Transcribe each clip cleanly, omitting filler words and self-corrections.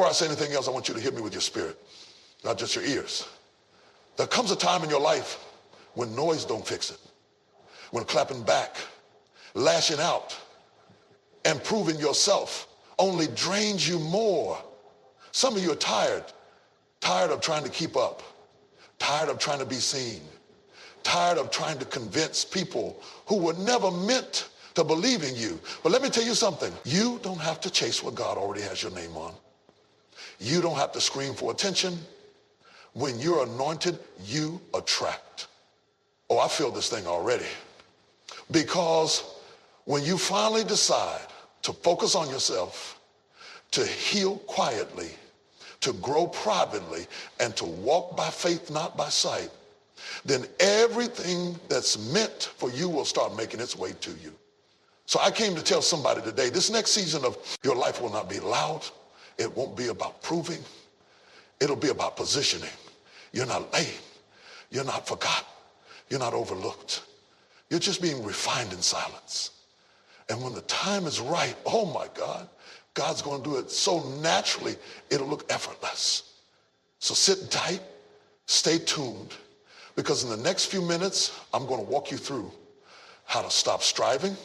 Before I say anything else, I want you to hear me with your spirit, not just your ears. There comes a time in your life when noise don't fix it, when clapping back, lashing out, and proving yourself only drains you more. Some of you are tired of trying to keep up, tired of trying to be seen, tired of trying to convince people who were never meant to believe in you. But let me tell you something. You don't have to chase what God already has your name on. You don't have to scream for attention. When you're anointed, you attract. Oh, I feel this thing already. Because when you finally decide to focus on yourself, to heal quietly, to grow privately, and to walk by faith, not by sight, then everything that's meant for you will start making its way to you. So I came to tell somebody today, this next season of your life will not be loud. It won't be about proving. It'll be about positioning. You're not lame. You're not forgotten. You're not overlooked. You're just being refined in silence. And when the time is right, oh my God, God's going to do it so naturally, it'll look effortless. So sit tight, stay tuned, because in the next few minutes, I'm going to walk you through how to stop striving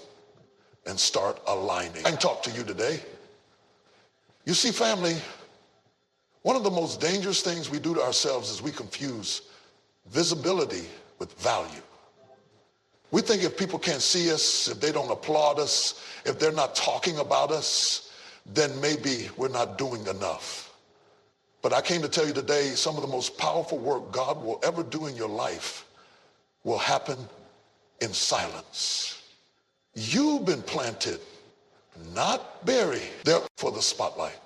and start aligning. I can talk to you today. You see, family, one of the most dangerous things we do to ourselves is we confuse visibility with value. We think if people can't see us, if they don't applaud us, if they're not talking about us, then maybe we're not doing enough. But I came to tell you today, some of the most powerful work God will ever do in your life will happen in silence. You've been planted, not buried, there for the spotlight.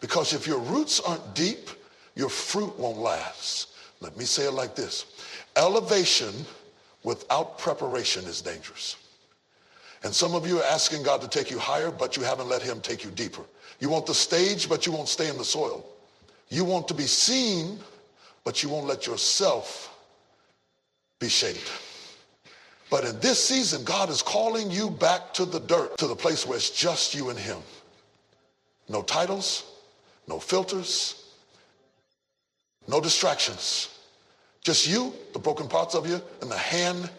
Because if your roots aren't deep, your fruit won't last. Let me say it like this. Elevation without preparation is dangerous. And some of you are asking God to take you higher, but you haven't let him take you deeper. You want the stage, but you won't stay in the soil. You want to be seen, but you won't let yourself be shaped. But in this season, God is calling you back to the dirt, to the place where it's just you and him. No titles, no filters, no distractions. Just you, the broken parts of you, and the hand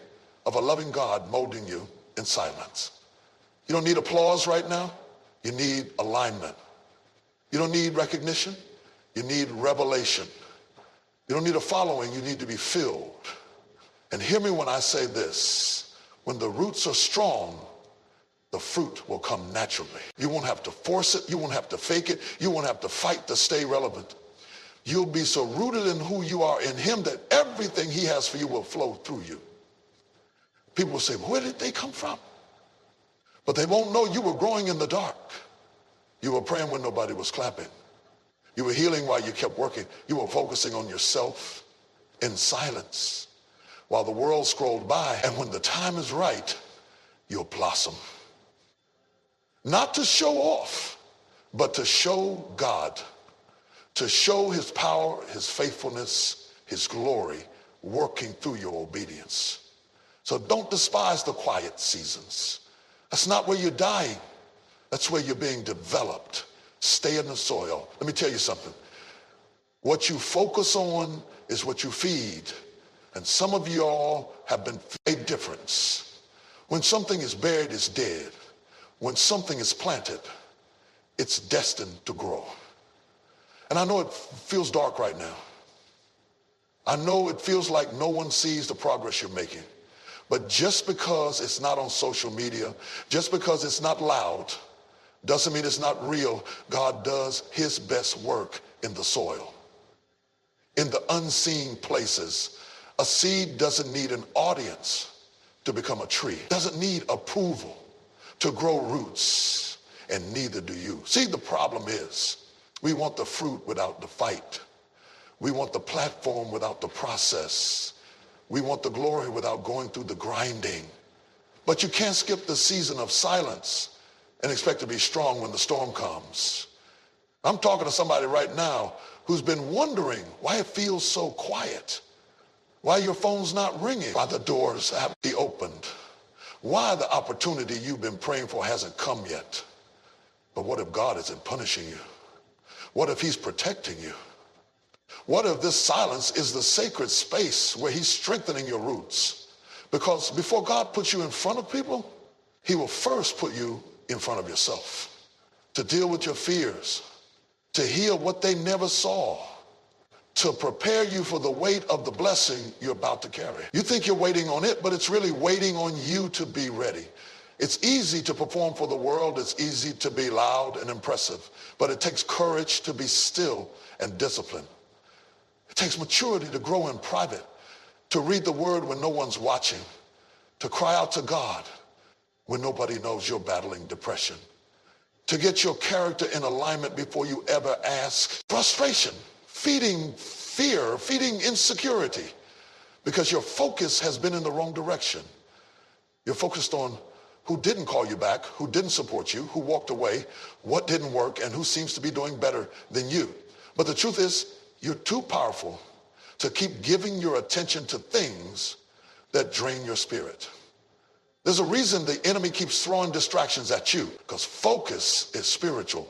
of a loving God molding you in silence. You don't need applause right now. You need alignment. You don't need recognition. You need revelation. You don't need a following. You need to be filled. And hear me when I say this. When the roots are strong, the fruit will come naturally. You won't have to force it. You won't have to fake it. You won't have to fight to stay relevant. You'll be so rooted in who you are in him that everything he has for you will flow through you. People will say, where did they come from? But they won't know you were growing in the dark. You were praying when nobody was clapping. You were healing while you kept working. You were focusing on yourself in silence while the world scrolled by. And when the time is right, you'll blossom. Not to show off, but to show God, to show his power, his faithfulness, his glory, working through your obedience. So don't despise the quiet seasons. That's not where you're dying. That's where you're being developed. Stay in the soil. Let me tell you something. What you focus on is what you feed. And some of you all have been a difference. When something is buried, it's dead. When something is planted, it's destined to grow. And I know it feels dark right now. I know it feels like no one sees the progress you're making. But just because it's not on social media, just because it's not loud, doesn't mean it's not real. God does his best work in the soil, in the unseen places. A seed doesn't need an audience to become a tree. It doesn't need approval to grow roots, and neither do you. See, the problem is we want the fruit without the fight. We want the platform without the process. We want the glory without going through the grinding. But you can't skip the season of silence and expect to be strong when the storm comes. I'm talking to somebody right now who's been wondering why it feels so quiet, why your phone's not ringing, why the doors haven't been opened, why the opportunity you've been praying for hasn't come yet. But what if God isn't punishing you? What if he's protecting you? What if this silence is the sacred space where he's strengthening your roots? Because before God puts you in front of people, he will first put you in front of yourself to deal with your fears, to heal what they never saw, to prepare you for the weight of the blessing you're about to carry. You think you're waiting on it, but it's really waiting on you to be ready. It's easy to perform for the world. It's easy to be loud and impressive, but it takes courage to be still and disciplined. It takes maturity to grow in private, to read the word when no one's watching, to cry out to God when nobody knows you're battling depression, to get your character in alignment before you ever ask. Frustration, feeding fear, feeding insecurity, because your focus has been in the wrong direction. You're focused on who didn't call you back, who didn't support you, who walked away, what didn't work, and who seems to be doing better than you. But the truth is, you're too powerful to keep giving your attention to things that drain your spirit. There's a reason the enemy keeps throwing distractions at you, because focus is spiritual.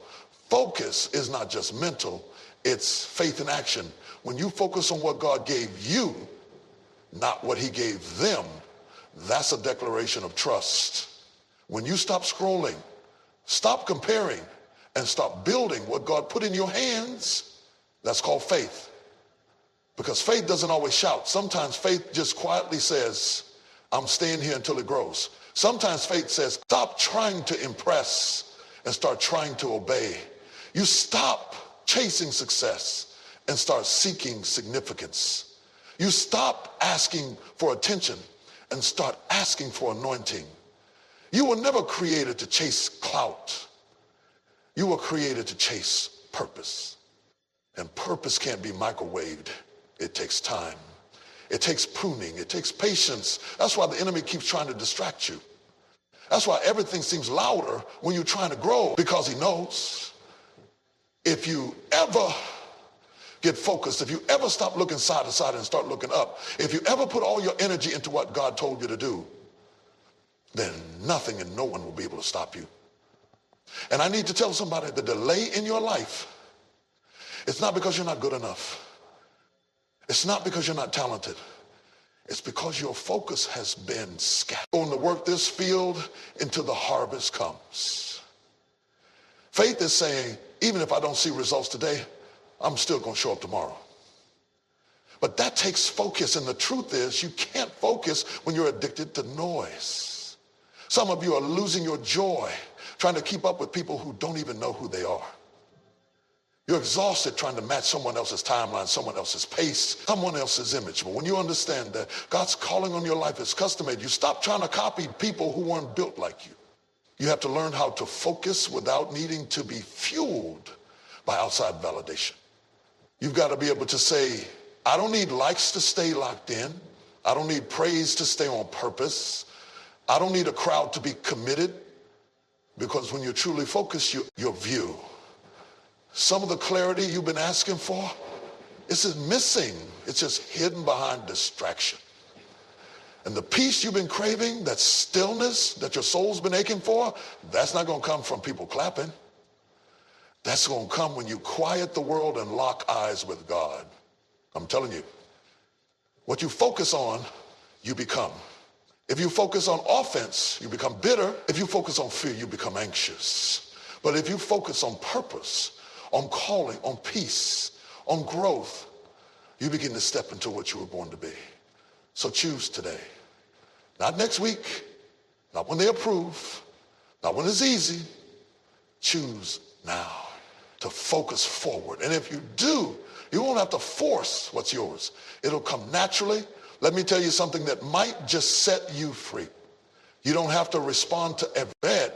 Focus is not just mental, it's faith in action. When you focus on what God gave you, not what he gave them, that's a declaration of trust. When you stop scrolling, stop comparing, and stop building what God put in your hands, that's called faith. Because faith doesn't always shout. Sometimes faith just quietly says, I'm staying here until it grows. Sometimes faith says, stop trying to impress and start trying to obey. You stop chasing success and start seeking significance. You stop asking for attention and start asking for anointing. You were never created to chase clout. You were created to chase purpose. And purpose can't be microwaved. It takes time. It takes pruning. It takes patience. That's why the enemy keeps trying to distract you. That's why everything seems louder when you're trying to grow, because he knows if you ever get focused, if you ever stop looking side to side and start looking up, if you ever put all your energy into what God told you to do, then nothing and no one will be able to stop you. And I need to tell somebody, the delay in your life, it's not because you're not good enough. It's not because you're not talented. It's because your focus has been scattered. Going to work this field until the harvest comes. Faith is saying, even if I don't see results today, I'm still going to show up tomorrow. But that takes focus, and the truth is you can't focus when you're addicted to noise. Some of you are losing your joy trying to keep up with people who don't even know who they are. You're exhausted trying to match someone else's timeline, someone else's pace, someone else's image. But when you understand that God's calling on your life is custom-made, you stop trying to copy people who weren't built like you. You have to learn how to focus without needing to be fueled by outside validation. You've got to be able to say, I don't need likes to stay locked in. I don't need praise to stay on purpose. I don't need a crowd to be committed, because when you're truly focused, your view, some of the clarity you've been asking for, it's just missing. It's just hidden behind distraction. And the peace you've been craving, that stillness that your soul's been aching for, that's not going to come from people clapping. That's going to come when you quiet the world and lock eyes with God. I'm telling you, what you focus on, you become. If you focus on offense, you become bitter. If you focus on fear, you become anxious. But if you focus on purpose, on calling, on peace, on growth, you begin to step into what you were born to be. So choose today. Not next week, not when they approve, not when it's easy. Choose now to focus forward. And if you do, you won't have to force what's yours. It'll come naturally. Let me tell you something that might just set you free. You don't have to respond to every bed.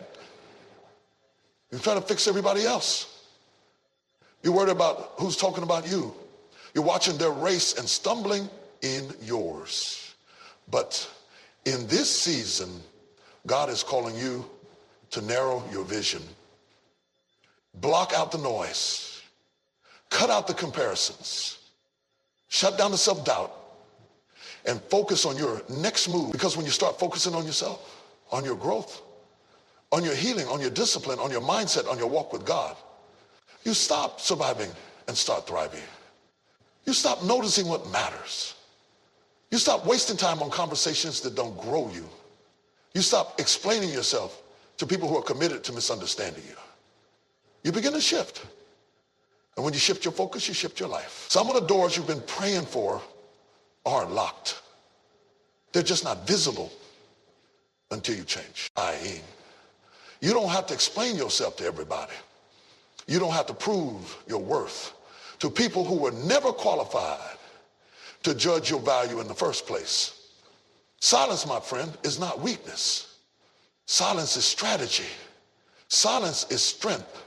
You're trying to fix everybody else. You're worried about who's talking about you. You're watching their race and stumbling in yours. But in this season, God is calling you to narrow your vision. Block out the noise. Cut out the comparisons. Shut down the self-doubt and focus on your next move. Because when you start focusing on yourself, on your growth, on your healing, on your discipline, on your mindset, on your walk with God, You stop surviving and start thriving. You stop noticing what matters. You stop wasting time on conversations that don't grow you. You stop explaining yourself to people who are committed to misunderstanding you. You begin to shift. And when you shift your focus, you shift your life. Some of the doors you've been praying for aren't locked. They're just not visible until you change. You don't have to explain yourself to everybody. You don't have to prove your worth to people who were never qualified to judge your value in the first place. Silence, my friend, is not weakness. Silence is strategy. Silence is strength.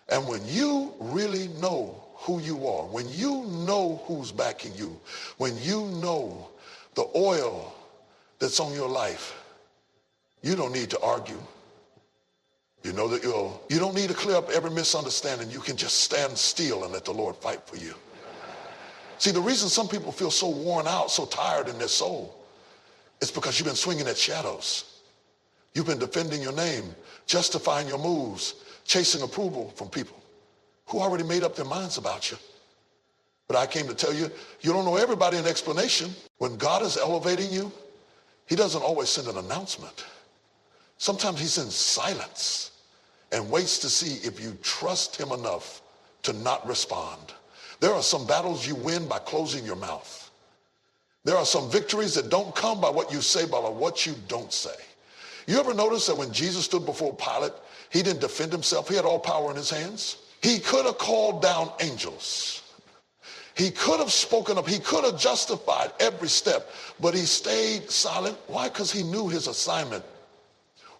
And when you really know who you are, when you know who's backing you, when you know the oil that's on your life, you don't need to argue. You know that you don't need to clear up every misunderstanding. You can just stand still and let the Lord fight for you. See, the reason some people feel so worn out, so tired in their soul, is because you've been swinging at shadows. You've been defending your name, justifying your moves, chasing approval from people who already made up their minds about you. But I came to tell you, you don't know everybody an explanation. When God is elevating you, he doesn't always send an announcement. Sometimes he sends silence and waits to see if you trust him enough to not respond. There are some battles you win by closing your mouth. There are some victories that don't come by what you say, but by what you don't say. You ever notice that when Jesus stood before Pilate, he didn't defend himself. He had all power in his hands. He could have called down angels. He could have spoken up. He could have justified every step, but he stayed silent. Why? Because he knew his assignment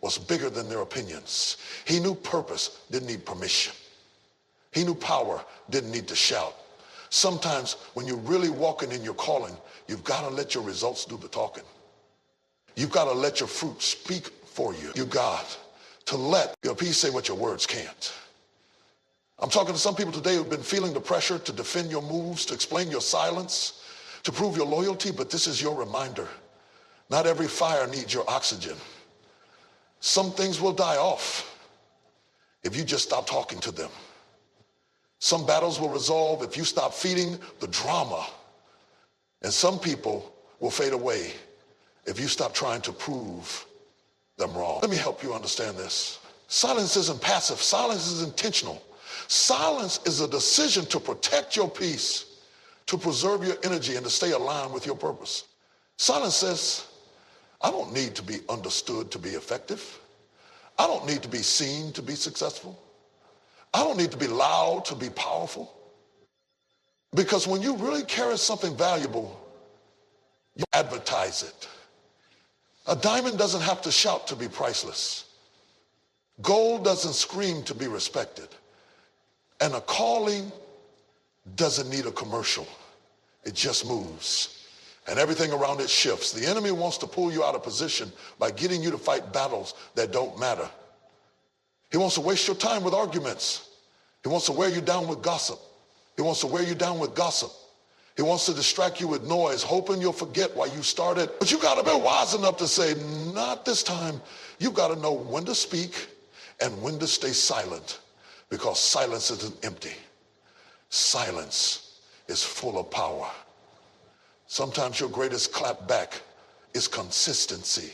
was bigger than their opinions. He knew purpose didn't need permission. He knew power didn't need to shout. Sometimes when you're really walking in your calling, you've got to let your results do the talking. You've got to let your fruit speak for you. You got to let your peace say what your words can't. I'm talking to some people today who've been feeling the pressure to defend your moves, to explain your silence, to prove your loyalty, but this is your reminder. Not every fire needs your oxygen. Some things will die off if you just stop talking to them. Some battles will resolve if you stop feeding the drama. And some people will fade away if you stop trying to prove them wrong. Let me help you understand this. Silence isn't passive. Silence is intentional. Silence is a decision to protect your peace, to preserve your energy, and to stay aligned with your purpose. Silence says, I don't need to be understood to be effective. I don't need to be seen to be successful. I don't need to be loud to be powerful. Because when you really carry something valuable, you advertise it. A diamond doesn't have to shout to be priceless. Gold doesn't scream to be respected. And a calling doesn't need a commercial. It just moves. And everything around it shifts. The enemy wants to pull you out of position by getting you to fight battles that don't matter. He wants to waste your time with arguments. He wants to wear you down with gossip. He wants to wear you down with gossip. He wants to distract you with noise, hoping you'll forget why you started. But you got to be wise enough to say, not this time. You got to know when to speak and when to stay silent, because silence isn't empty. Silence is full of power. Sometimes your greatest clap back is consistency.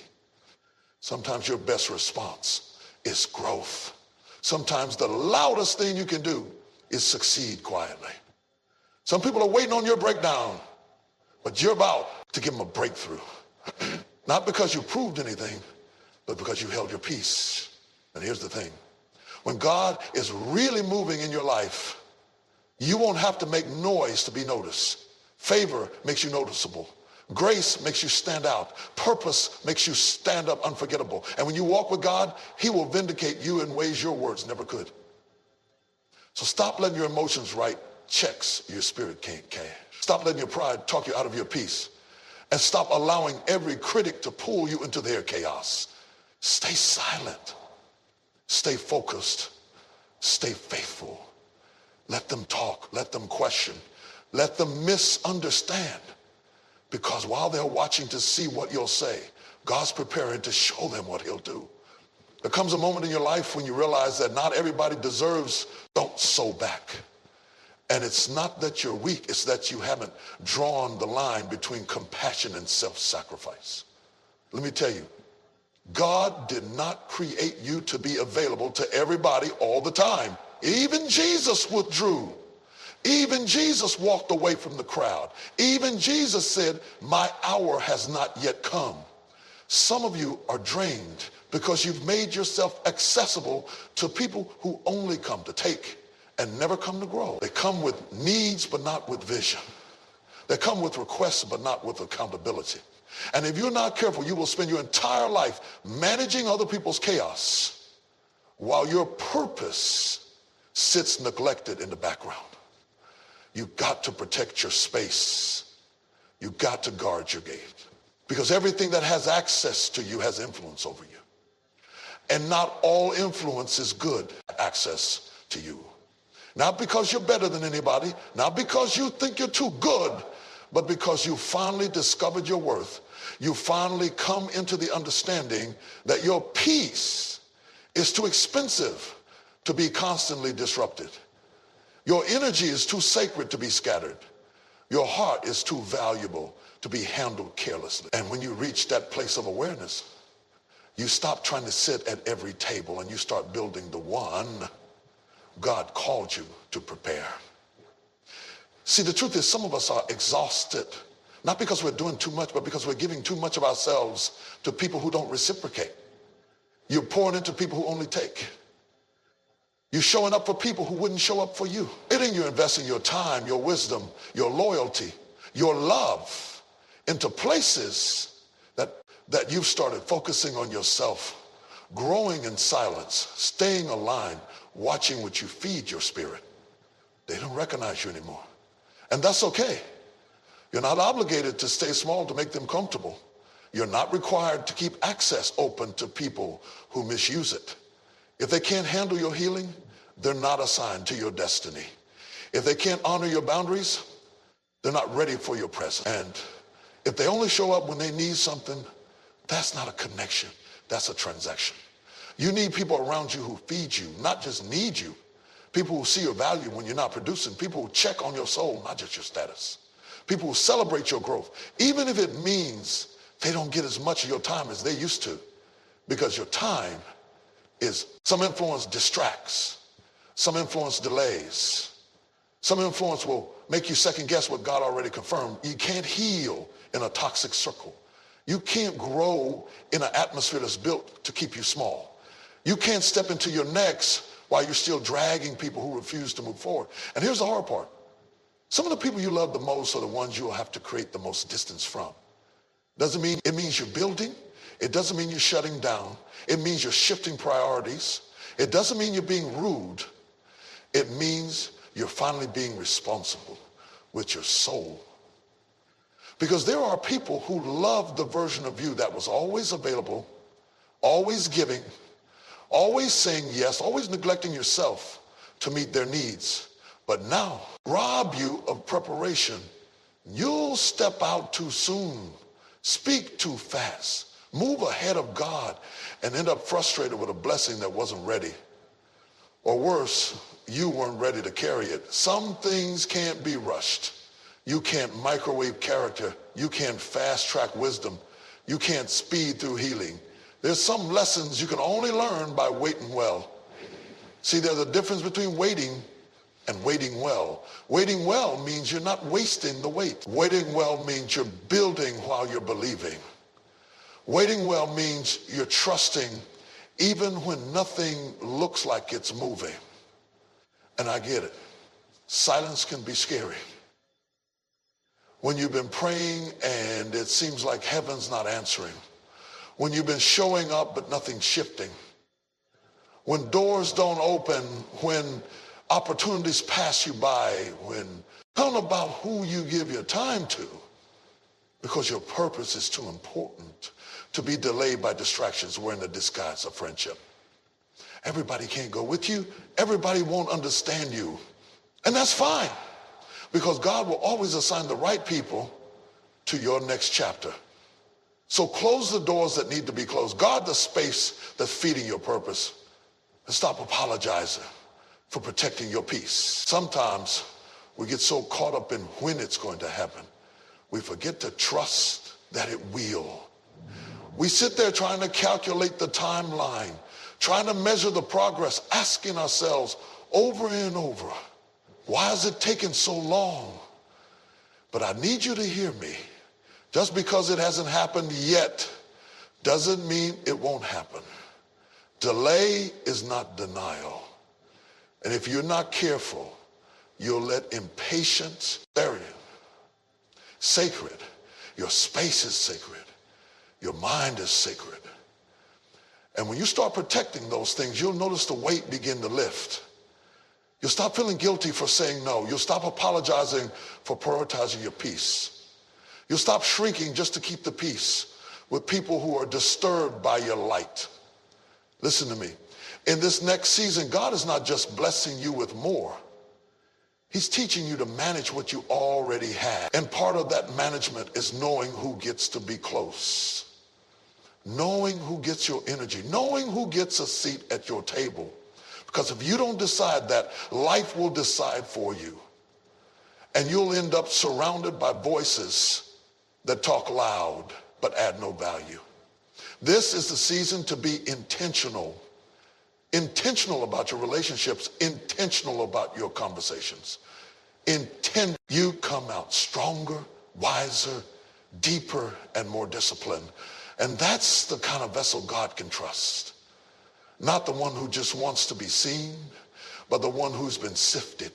Sometimes your best response is growth. Sometimes the loudest thing you can do is succeed quietly. Some people are waiting on your breakdown, but you're about to give them a breakthrough. Not because you proved anything, but because you held your peace. And here's the thing. When God is really moving in your life, you won't have to make noise to be noticed. Favor makes you noticeable. Grace makes you stand out. Purpose makes you stand up unforgettable. And when you walk with God, he will vindicate you in ways your words never could. So stop letting your emotions write checks your spirit can't cash. Stop letting your pride talk you out of your peace. And stop allowing every critic to pull you into their chaos. Stay silent. Stay focused. Stay faithful. Let them talk. Let them question. Let them misunderstand. Because while they're watching to see what you'll say, God's preparing to show them what he'll do. There comes a moment in your life when you realize that not everybody deserves, don't sow back. And it's not that you're weak, it's that you haven't drawn the line between compassion and self-sacrifice. Let me tell you, God did not create you to be available to everybody all the time. Even Jesus withdrew. Even Jesus walked away from the crowd. Even Jesus said, my hour has not yet come. Some of you are drained because you've made yourself accessible to people who only come to take and never come to grow. They come with needs but not with vision. They come with requests but not with accountability. And if you're not careful, you will spend your entire life managing other people's chaos while your purpose sits neglected in the background. You've got to protect your space. You've got to guard your gate. Because everything that has access to you has influence over you. And not all influence is good access to you. Not because you're better than anybody, not because you think you're too good, but because you finally discovered your worth. You finally come into the understanding that your peace is too expensive to be constantly disrupted. Your energy is too sacred to be scattered. Your heart is too valuable to be handled carelessly. And when you reach that place of awareness, you stop trying to sit at every table and you start building the one God called you to prepare. See, the truth is some of us are exhausted, not because we're doing too much, but because we're giving too much of ourselves to people who don't reciprocate. You're pouring into people who only take. You're showing up for people who wouldn't show up for you. You're investing your time, your wisdom, your loyalty, your love into places that you've started focusing on yourself, growing in silence, staying aligned, watching what you feed your spirit. They don't recognize you anymore. And that's okay. You're not obligated to stay small to make them comfortable. You're not required to keep access open to people who misuse it. If they can't handle your healing, they're not assigned to your destiny. If they can't honor your boundaries, they're not ready for your presence. And if they only show up when they need something, that's not a connection, that's a transaction. You need people around you who feed you, not just need you. People who see your value when you're not producing. People who check on your soul, not just your status. People who celebrate your growth, even if it means they don't get as much of your time as they used to, because your time is, some influence distracts, some influence delays, some influence will make you second guess what God already confirmed. You can't heal in a toxic circle. You can't grow in an atmosphere that's built to keep you small. You can't step into your next while you're still dragging people who refuse to move forward. And here's the hard part. Some of the people you love the most are the ones you'll have to create the most distance from. Doesn't mean it means you're building. It doesn't mean you're shutting down. It means you're shifting priorities. It doesn't mean you're being rude. It means you're finally being responsible with your soul. Because there are people who love the version of you that was always available, always giving, always saying yes, always neglecting yourself to meet their needs. But now, rob you of preparation. You'll step out too soon, speak too fast, move ahead of God, and end up frustrated with a blessing that wasn't ready. Or worse, you weren't ready to carry it. Some things can't be rushed. You can't microwave character. You can't fast track wisdom. You can't speed through healing. There's some lessons you can only learn by waiting well. See, there's a difference between waiting and waiting well. Waiting well means you're not wasting the wait. Waiting well means you're building while you're believing. Waiting well means you're trusting even when nothing looks like it's moving. And I get it. Silence can be scary. When you've been praying and it seems like heaven's not answering. When you've been showing up but nothing's shifting. When doors don't open, when opportunities pass you by, when tell about who you give your time to, because your purpose is too important to be delayed by distractions wearing the disguise of friendship. Everybody can't go with you. Everybody won't understand you. And that's fine, because God will always assign the right people to your next chapter. So close the doors that need to be closed. Guard the space that's feeding your purpose. And stop apologizing for protecting your peace. Sometimes we get so caught up in when it's going to happen, we forget to trust that it will. We sit there trying to calculate the timeline, trying to measure the progress, asking ourselves over and over, why is it taking so long? But I need you to hear me. Just because it hasn't happened yet doesn't mean it won't happen. Delay is not denial. And if you're not careful, you'll let impatience bury you. Sacred. Your space is sacred. Your mind is sacred. And when you start protecting those things, you'll notice the weight begin to lift. You'll stop feeling guilty for saying no. You'll stop apologizing for prioritizing your peace. You'll stop shrinking just to keep the peace with people who are disturbed by your light. Listen to me. In this next season, God is not just blessing you with more. He's teaching you to manage what you already have. And part of that management is knowing who gets to be close. Knowing who gets your energy. Knowing who gets a seat at your table. Because if you don't decide that, life will decide for you. And you'll end up surrounded by voices that talk loud but add no value. This is the season to be intentional. Intentional about your relationships. Intentional about your conversations. You come out stronger, wiser, deeper, and more disciplined. And that's the kind of vessel God can trust. Not the one who just wants to be seen, but the one who's been sifted.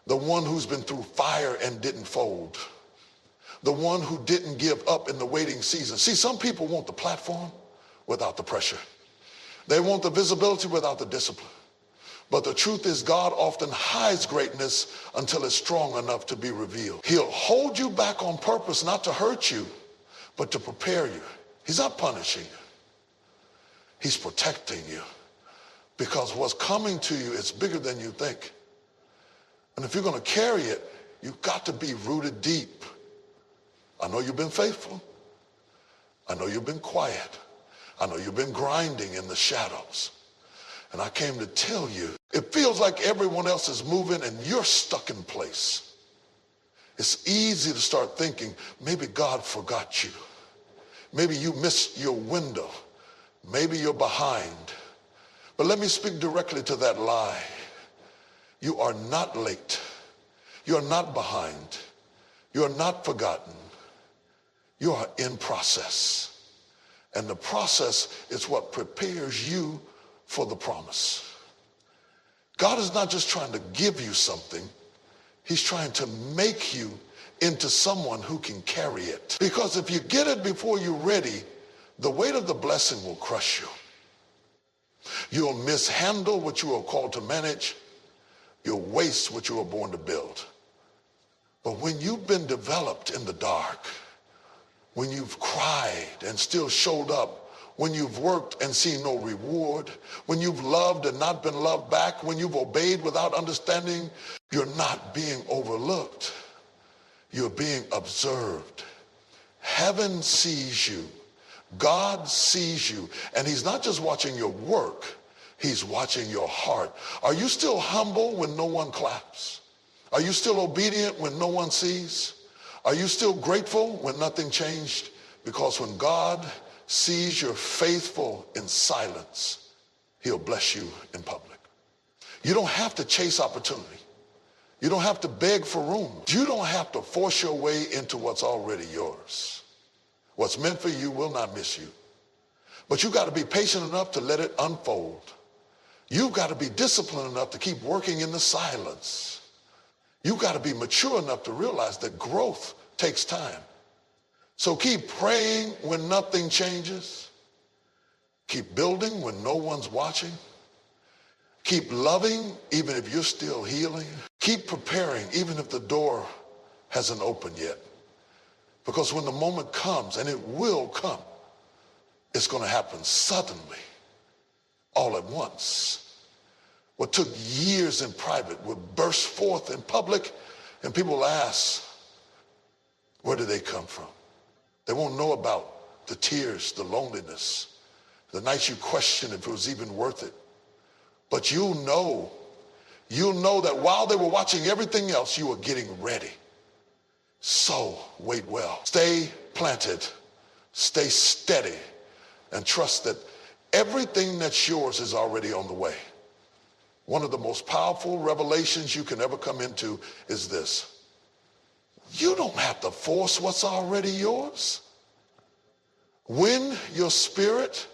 The one who's been through fire and didn't fold. The one who didn't give up in the waiting season. See, some people want the platform without the pressure. They want the visibility without the discipline. But the truth is, God often hides greatness until it's strong enough to be revealed. He'll hold you back on purpose, not to hurt you, but to prepare you. He's not punishing you. He's protecting you. Because what's coming to you is bigger than you think. And if you're going to carry it, you've got to be rooted deep. I know you've been faithful. I know you've been quiet. I know you've been grinding in the shadows. And I came to tell you, it feels like everyone else is moving and you're stuck in place. It's easy to start thinking, maybe God forgot you. Maybe you missed your window. Maybe you're behind. But let me speak directly to that lie. You are not late. You're not behind. You're not forgotten. You are in process. And the process is what prepares you for the promise. God is not just trying to give you something. He's trying to make you into someone who can carry it. Because if you get it before you're ready, the weight of the blessing will crush you. You'll mishandle what you are called to manage. You'll waste what you were born to build. But when you've been developed in the dark, when you've cried and still showed up, when you've worked and seen no reward, when you've loved and not been loved back, when you've obeyed without understanding, you're not being overlooked. You're being observed. Heaven sees you. God sees you. And he's not just watching your work, he's watching your heart. Are you still humble when no one claps? Are you still obedient when no one sees? Are you still grateful when nothing changed? Because when God sees you're faithful in silence, he'll bless you in public. You don't have to chase opportunity. You don't have to beg for room. You don't have to force your way into what's already yours. What's meant for you will not miss you. But you've got to be patient enough to let it unfold. You've got to be disciplined enough to keep working in the silence. You've got to be mature enough to realize that growth takes time. So keep praying when nothing changes. Keep building when no one's watching. Keep loving even if you're still healing. Keep preparing even if the door hasn't opened yet. Because when the moment comes, and it will come, it's going to happen suddenly, all at once. What took years in private will burst forth in public, and people will ask, where did they come from? They won't know about the tears, the loneliness, the nights you question if it was even worth it. But you'll know that while they were watching everything else, you were getting ready. So wait well. Stay planted, stay steady, and trust that everything that's yours is already on the way. One of the most powerful revelations you can ever come into is this. You don't have to force what's already yours. When your spirit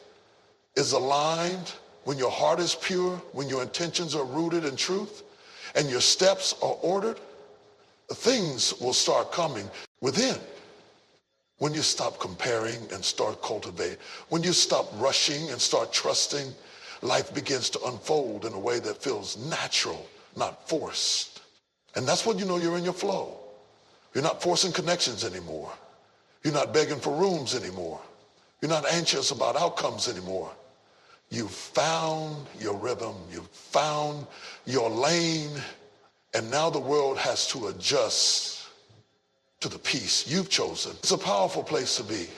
is aligned, when your heart is pure, when your intentions are rooted in truth, and your steps are ordered, things will start coming within. When you stop comparing and start cultivating, when you stop rushing and start trusting, life begins to unfold in a way that feels natural, not forced. And that's when you know you're in your flow. You're not forcing connections anymore. You're not begging for rooms anymore. You're not anxious about outcomes anymore. You've found your rhythm. You've found your lane. And now the world has to adjust to the peace you've chosen. It's a powerful place to be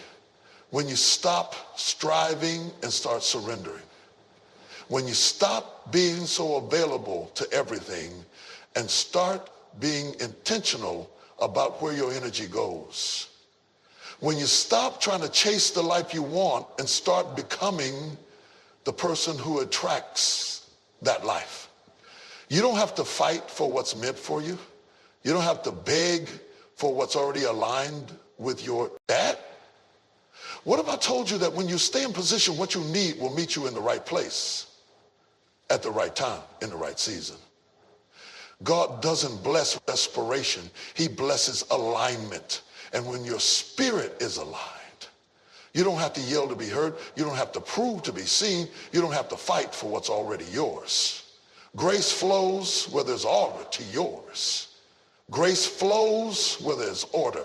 when you stop striving and start surrendering. When you stop being so available to everything and start being intentional about where your energy goes. When you stop trying to chase the life you want and start becoming the person who attracts that life. You don't have to fight for what's meant for you. You don't have to beg for what's already aligned with your dad. What if I told you that when you stay in position, what you need will meet you in the right place, at the right time, in the right season? God doesn't bless desperation. He blesses alignment. And when your spirit is aligned, you don't have to yell to be heard. You don't have to prove to be seen. You don't have to fight for what's already yours. Grace flows where there's order to yours. Grace flows where there's order.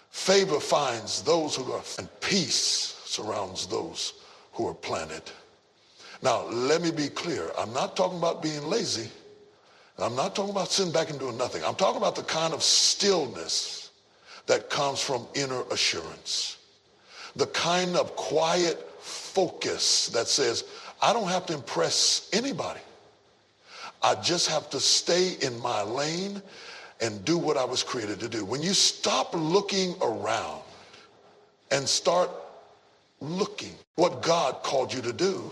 Favor finds those who are, and peace surrounds those who are planted. Now, let me be clear. I'm not talking about being lazy. I'm not talking about sitting back and doing nothing. I'm talking about the kind of stillness that comes from inner assurance. The kind of quiet focus that says, I don't have to impress anybody. I just have to stay in my lane and do what I was created to do. When you stop looking around and start looking what God called you to do,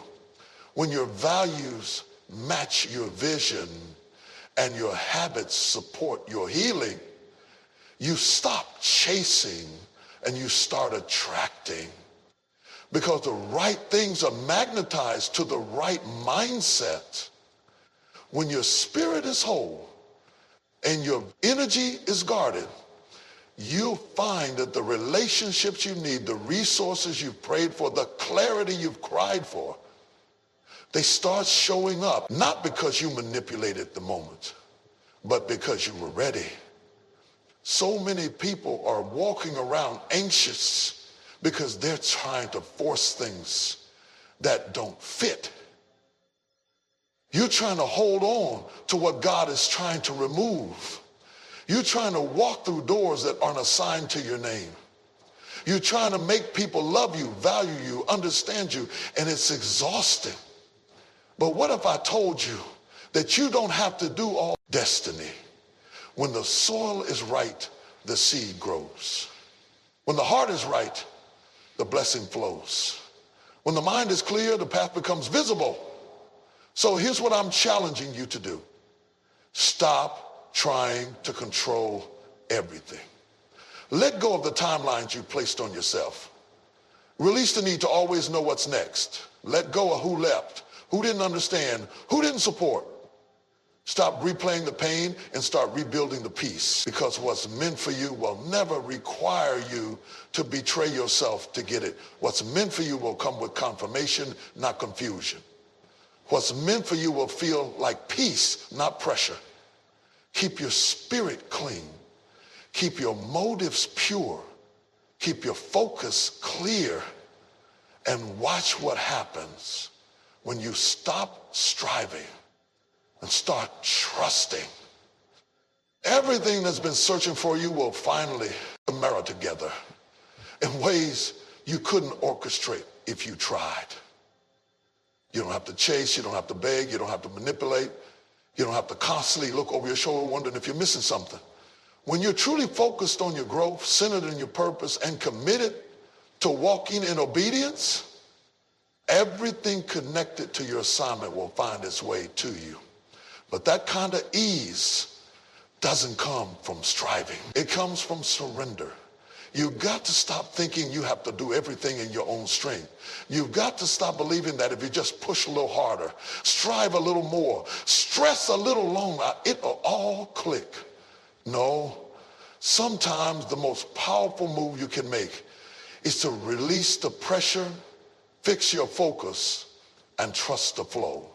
when your values match your vision and your habits support your healing, you stop chasing and you start attracting. Because the right things are magnetized to the right mindset. When your spirit is whole and your energy is guarded, you'll find that the relationships you need, the resources you've prayed for, the clarity you've cried for, they start showing up, not because you manipulated the moment, but because you were ready. So many people are walking around anxious because they're trying to force things that don't fit. You're trying to hold on to what God is trying to remove. You're trying to walk through doors that aren't assigned to your name. You're trying to make people love you, value you, understand you, and it's exhausting. But what if I told you that you don't have to do all destiny? When the soil is right, the seed grows. When the heart is right, the blessing flows. When the mind is clear, the path becomes visible. So here's what I'm challenging you to do. Stop trying to control everything. Let go of the timelines you placed on yourself. Release the need to always know what's next. Let go of who left, who didn't understand, who didn't support. Stop replaying the pain and start rebuilding the peace, because what's meant for you will never require you to betray yourself to get it. What's meant for you will come with confirmation, not confusion. What's meant for you will feel like peace, not pressure. Keep your spirit clean. Keep your motives pure. Keep your focus clear, and watch what happens when you stop striving and start trusting. Everything that's been searching for you will finally marry together in ways you couldn't orchestrate if you tried. You don't have to chase, you don't have to beg, you don't have to manipulate, you don't have to constantly look over your shoulder wondering if you're missing something. When you're truly focused on your growth, centered in your purpose, and committed to walking in obedience, everything connected to your assignment will find its way to you. But that kind of ease doesn't come from striving. It comes from surrender. You've got to stop thinking you have to do everything in your own strength. You've got to stop believing that if you just push a little harder, strive a little more, stress a little longer, it'll all click. No, sometimes the most powerful move you can make is to release the pressure, fix your focus, and trust the flow.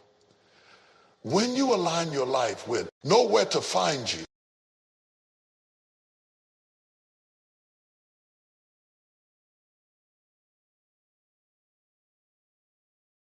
When you align your life with know where to find you,